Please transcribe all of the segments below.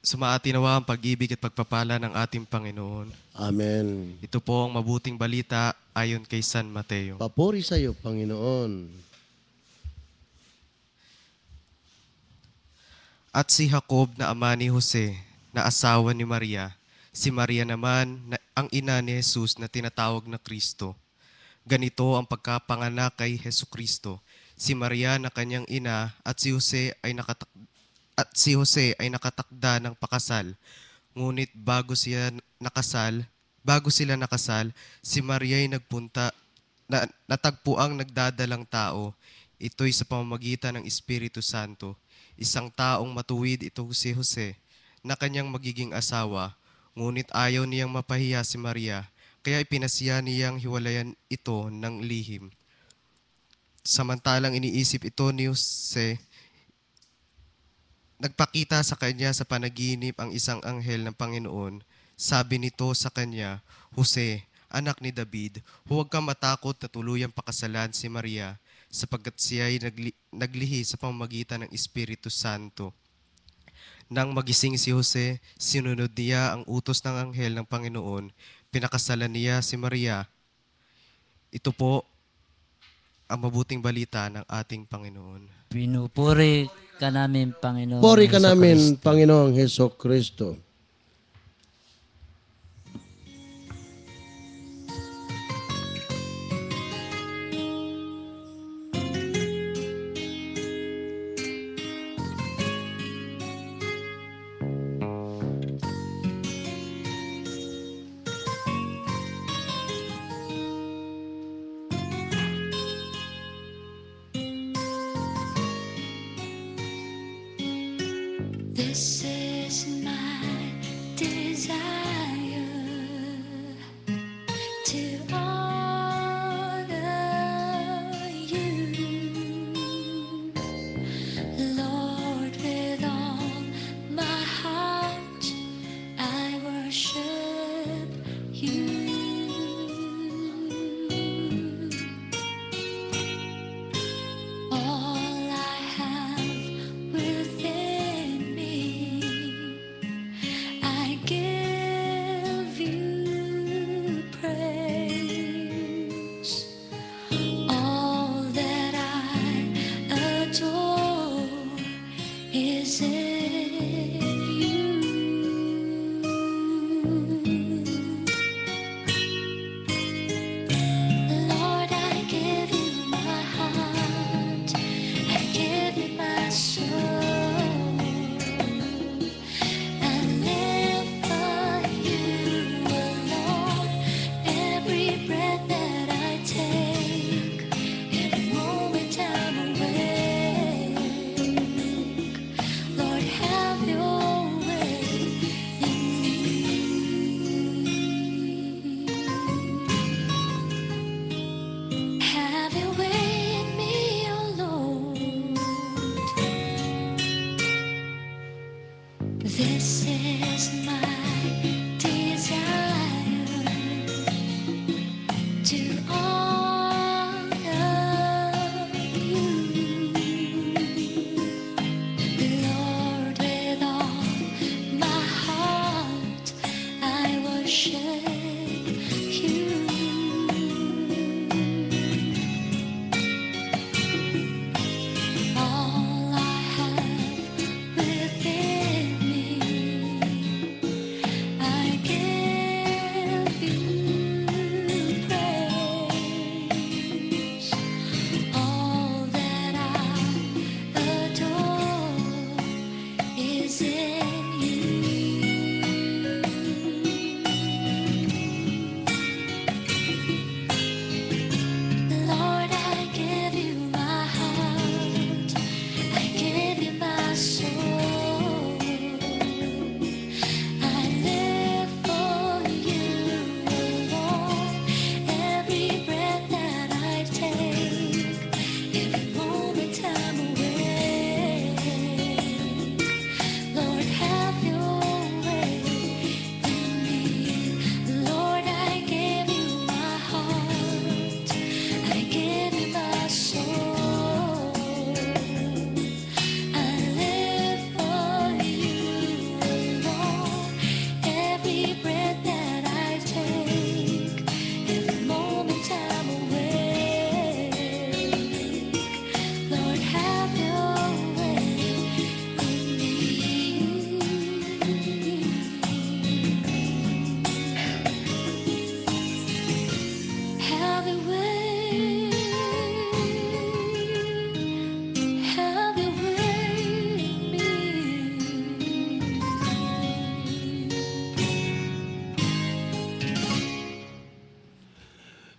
Sumaati nawa ang pag-ibig at pagpapala ng ating Panginoon. Amen. Ito po ang mabuting balita ayon kay San Mateo. Papuri sa iyo, Panginoon. At si Jacob na ama ni Jose, na asawa ni Maria, si Maria naman ang ina ni Jesus na tinatawag na Kristo. Ganito ang pagkapanganak kay Jesucristo. Si Maria na kanyang ina at si Jose ay nakatakda ng pakasal. Ngunit bago sila nakasal, si Maria ay natagpo ang nagdadalang tao. Ito'y sa pamamagitan ng Espiritu Santo. Isang taong matuwid ito si Jose, na kanyang magiging asawa, ngunit ayaw niyang mapahiya si Maria, kaya ipinasiya niyang hiwalayan ito ng lihim. Samantalang iniisip ito ni Jose, nagpakita sa kanya sa panaginip ang isang anghel ng Panginoon. Sabi nito sa kanya, Jose, anak ni David, huwag kang matakot na tuluyang pakasalan si Maria, sapagkat siya ay naglihi sa pamamagitan ng Espiritu Santo. Nang magising si Jose, sinunod niya ang utos ng anghel ng Panginoon. Pinakasalan niya si Maria. Ito po ang mabuting balita ng ating Panginoon. Pinupuri ka namin, Panginoon. Puri ka namin, Jesucristo. Panginoong Heso Kristo. This is my desire to honor you, Lord, with all my heart. I worship you. All I have within me, I give you praise. All that I adore is in you. Lord, I give you my heart, I give you my soul, and live for you alone. Every breath that I take, every moment I'm awake, Lord, have your way in me. Have your way in me, oh Lord. This is my desire to honor you, Lord, with all my heart. I worship you. All I have within me, I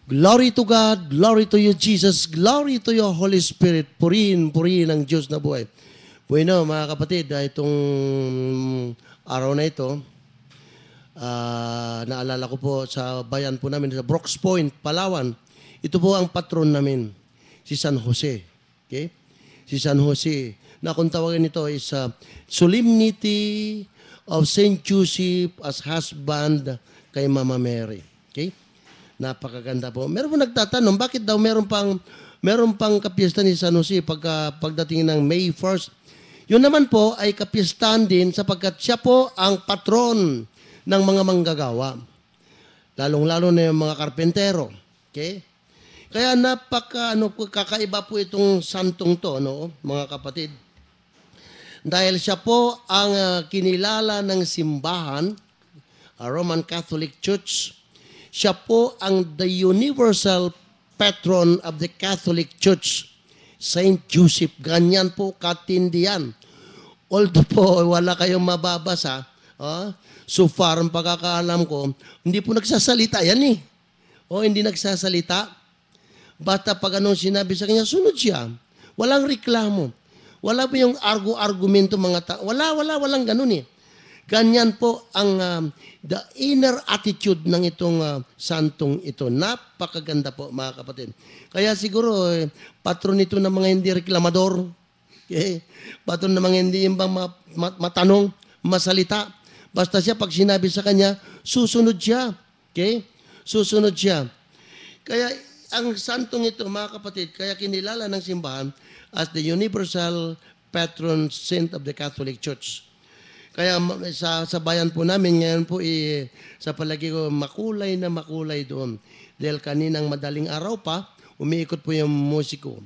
Glory to God, glory to you, Jesus, glory to your Holy Spirit. Purihin, purihin ang Diyos na buhay. Bueno, mga kapatid, itong araw na ito, naalala ko po sa bayan po namin, sa Brooks Point, Palawan. Ito po ang patron namin, si San Jose. Okay? Si San Jose. Na kung tawagin ito is Solemnity of Saint Joseph as husband kay Mama Mary. Okay? Napakaganda po. Meron po nagtatanong, bakit daw meron pang kapiesta ni San Jose pagdating ng May 1st? Yun naman po ay kapiestahan din sapagkat siya po ang patron ng mga manggagawa. Lalong-lalo na yung mga karpentero. Okay? Kaya kakaiba po itong santong to, no, mga kapatid. Dahil siya po ang kinilala ng simbahan, Roman Catholic Church. Siya po ang the universal patron of the Catholic Church, Saint Joseph. Ganyan po katindihan. Although po wala kayong mababasa, so far ang pagkakaalam ko, hindi po nagsasalita yan eh. Hindi nagsasalita. Basta pag anong sinabi sa kanya, sunod siya. Walang reklamo. Wala po yung argumento mga tao. Walang ganun eh. Ganyan po ang the inner attitude ng itong santong ito. Napakaganda po, mga kapatid. Kaya siguro, patron ito ng mga hindi reklamador. Okay? Patron ng mga hindi yung matanong, masalita. Basta siya, pag sinabi sa kanya, susunod siya. Okay? Susunod siya. Kaya, ang santong ito, mga kapatid, kaya kinilala ng simbahan as the universal patron saint of the Catholic Church. Kaya sa bayan po namin, ngayon po sa palagi ko, makulay na makulay doon. Dahil kaninang madaling araw pa, umiikot po yung musiko.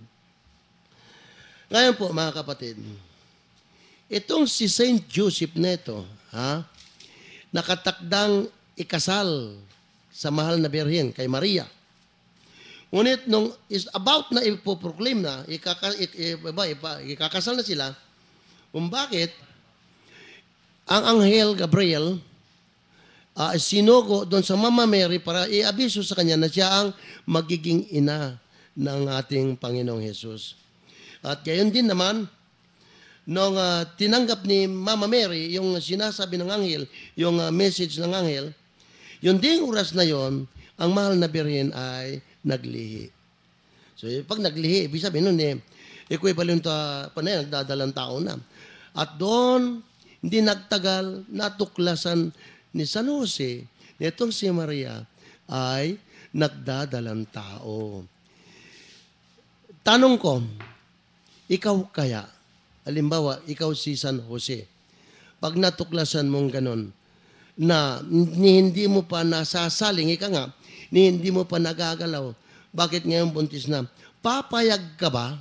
Ngayon po, mga kapatid, itong si Saint Joseph na ito, nakatakdang ikasal sa mahal na Birhen kay Maria. Ngunit nung is about na ipoproclaim na, ikakasal na sila, kung bakit, ang Anghel Gabriel sinugo doon sa Mama Mary para i-abiso sa kanya na siya ang magiging ina ng ating Panginoong Hesus. At gayon din naman, nung tinanggap ni Mama Mary yung sinasabi ng anghel, yung message ng anghel, yung ding oras na yon, ang mahal na Birhen ay naglihi. So, pag naglihi, ibig sabihin nun equivalent nagdadalang tao na. At doon, hindi nagtagal, natuklasan ni San Jose, nitong si Maria, ay nagdadalang tao. Tanong ko, ikaw kaya, halimbawa, ikaw si San Jose, pag natuklasan mong ganon, na hindi mo pa nasasaling, hindi mo pa nagagalaw, bakit ngayon buntis na? Papayag ka ba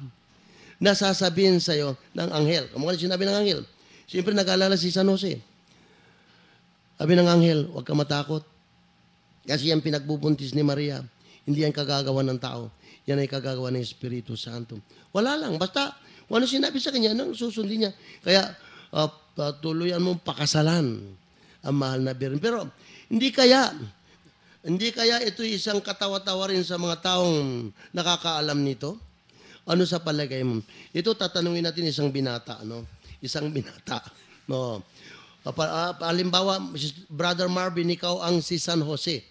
na sasabihin sa'yo ng anghel? Kamukha sinabi ng anghel, siyempre nag-alala si San Jose. Sabi ng anghel, huwag ka matakot. Kasi yan pinagbubuntis ni Maria. Hindi yan kagagawa ng tao. Yan ay kagagawa ng Espiritu Santo. Wala lang. Basta, kung ano sinabi sa kanya, nang susundin niya. Kaya, tuluyan mong pakasalan ang mahal na Birhen. Pero, hindi kaya ito isang katawa-tawa rin sa mga taong nakakaalam nito? Ano sa palagay mo? Ito tatanungin natin isang binata, no? Isang binata. No. Halimbawa, Brother Marvin, ikaw ang si San Jose.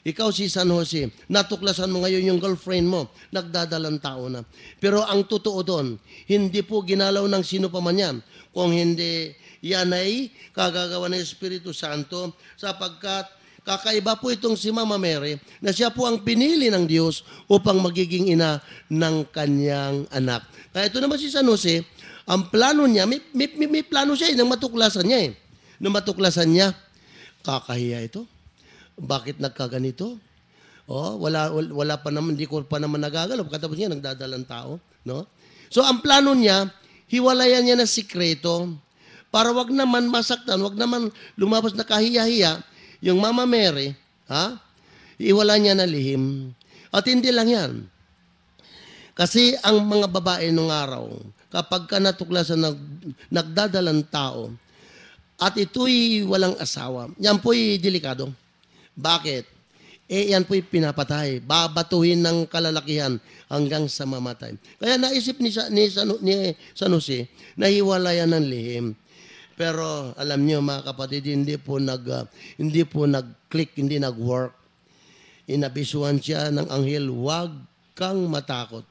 Ikaw si San Jose. Natuklasan mo ngayon yung girlfriend mo. Nagdadalang tao na. Pero ang totoo doon, hindi po ginalaw ng sino pa man yan. Kung hindi, yan ay kagagawa ng Espiritu Santo sapagkat kakaiba po itong si Mama Mary na siya po ang pinili ng Diyos upang magiging ina ng kanyang anak. Kaya ito naman si San Jose, ang plano niya, may plano siya nang matuklasan niya Nung matuklasan niya, kakahiya ito. Bakit nagkaganito? Wala pa naman, hindi ko pa naman nagagalaw. Pagkatapos niya, nagdadalang tao. No? So, ang plano niya, hiwalayan niya na sikreto para wag naman masaktan, wag naman lumabas na kahiya-hiya yung Mama Mary, iwala niya na lihim. At hindi lang yan. Kasi ang mga babae nung araw, kapag ka natuklasan nagdadalang tao, at ito'y walang asawa, yan po'y delikado. Bakit? yan po'y pinapatay. Babatuhin ng kalalakihan hanggang sa mamatay. Kaya naisip ni San Jose na hiwalayan ng lihim. Pero alam niyo mga kapatid, hindi po nag-click, hindi nag-work. Inabisuhan siya ng anghel, huwag kang matakot.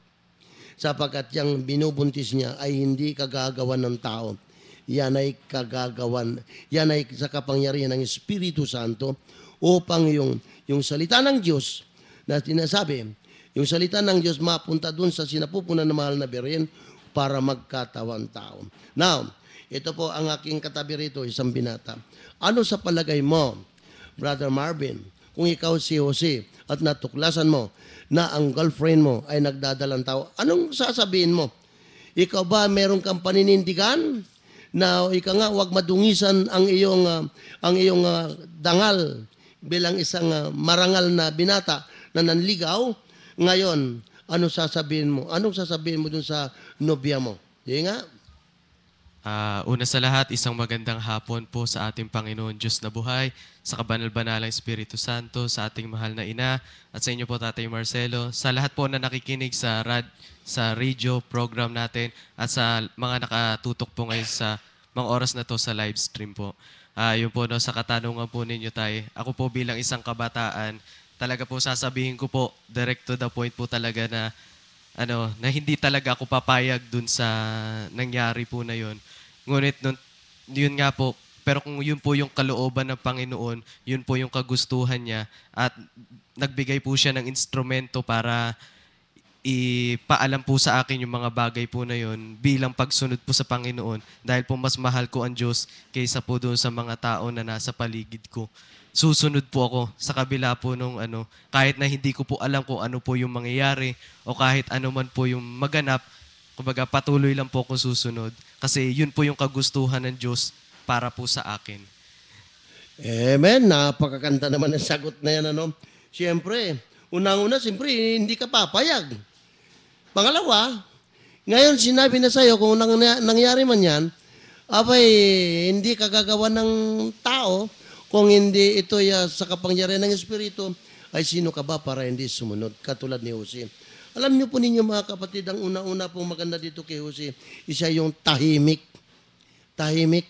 Sapagkat yung binubuntis niya ay hindi kagagawan ng tao. Yan ay sa kapangyarihan ng Espiritu Santo upang yung salita ng Diyos na sinasabi, yung salita ng Diyos mapunta dun sa sinapupunan ng mahal na Birhen para magkatawan tao. Now, ito po ang aking katabi rito, isang binata. Ano sa palagay mo, Brother Marvin, kung ikaw si Jose at natuklasan mo na ang girlfriend mo ay nagdadalang tao, anong sasabihin mo? Ikaw ba meron kang paninindigan na ikaw nga huwag madungisan ang iyong dangal bilang isang marangal na binata na nanligaw? Ngayon, anong sasabihin mo? Anong sasabihin mo dun sa nobya mo? Di nga? Una sa lahat, isang magandang hapon po sa ating Panginoon Diyos na buhay, sa kabanal-banalang Espiritu Santo, sa ating mahal na ina, at sa inyo po Tatay Marcelo, sa lahat po na nakikinig sa radio program natin, at sa mga nakatutok po ngayon sa mga oras na to sa live stream po. Yun po, no, sa katanungan po ninyo tayo, ako po bilang isang kabataan, talaga po sasabihin ko po, direct to the point po talaga na hindi talaga ako papayag dun sa nangyari po na yun. Ngunit yun nga po, pero kung yun po yung kalooban ng Panginoon, yun po yung kagustuhan niya at nagbigay po siya ng instrumento para ipaalam po sa akin yung mga bagay po na yun bilang pagsunod po sa Panginoon dahil po mas mahal ko ang Diyos kaysa po doon sa mga tao na nasa paligid ko. Susunod po ako sa kabila po nung kahit na hindi ko po alam kung ano po yung mangyayari o kahit ano man po yung maganap, kumbaga patuloy lang po akong susunod kasi yun po yung kagustuhan ng Diyos para po sa akin. Amen. Napakaganda naman ang sagot na yan. Siyempre, unang-una, siyempre, hindi ka papayag. Pangalawa, ngayon sinabi na sa'yo kung nangyari man yan, abay, hindi ka gagawa ng tao kung hindi ito sa kapangyarihan ng Espiritu, ay sino ka ba para hindi sumunod? Katulad ni Jose. Alam niyo po ninyo mga kapatid, ang una-una pong maganda dito kay Jose, isa yung tahimik. Tahimik.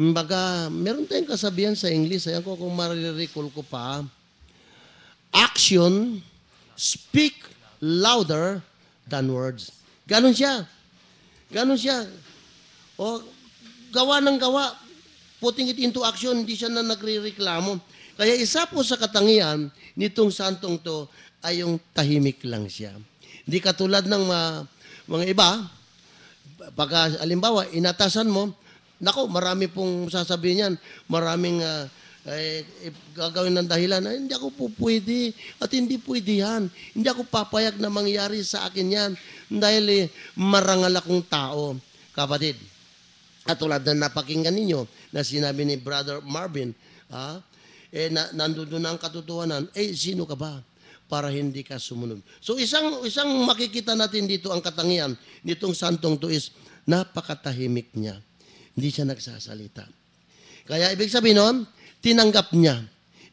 Baga, meron tayong kasabihan sa English, ayan ko kung marirecall ko pa, action speak louder than words. Ganon siya. Ganon siya. O, gawa ng gawa, putting it into action, hindi siya na nagre-reklamo. Kaya isa po sa katangian nitong santong to ay yung tahimik lang siya. Hindi katulad ng mga iba, pagka alimbawa, inatasan mo, nako, marami pong sasabihin yan, maraming gagawin ng dahilan, hindi ako po pwede at hindi pwede yan. Hindi ako papayag na mangyari sa akin yan dahil marangal akong tao. Kapatid, katulad na napakinggan ninyo na sinabi ni Brother Marvin, nandun na ang katotohanan, sino ka ba para hindi ka sumunod? So isang makikita natin dito ang katangian nitong santong to is napakatahimik niya. Hindi siya nagsasalita. Kaya ibig sabihin nun, tinanggap niya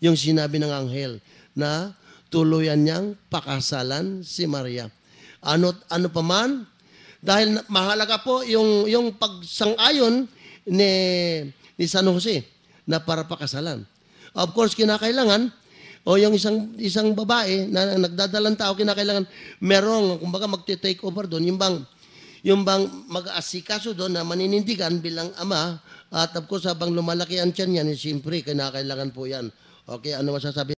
yung sinabi ng anghel na tuluyan niyang pakasalan si Maria. Ano pa man, dahil mahalaga po yung pagsang-ayon ni San Jose na para pakasalan. Of course, kinakailangan, o yung isang babae na nagdadalang tao, kinakailangan merong, kumbaga magte-take over doon, yung bang mag-aasikaso doon na maninindigan bilang ama, at of course, habang lumalaki ang tiyan yan, siyempre, kinakailangan po yan. Okay, ano masasabi?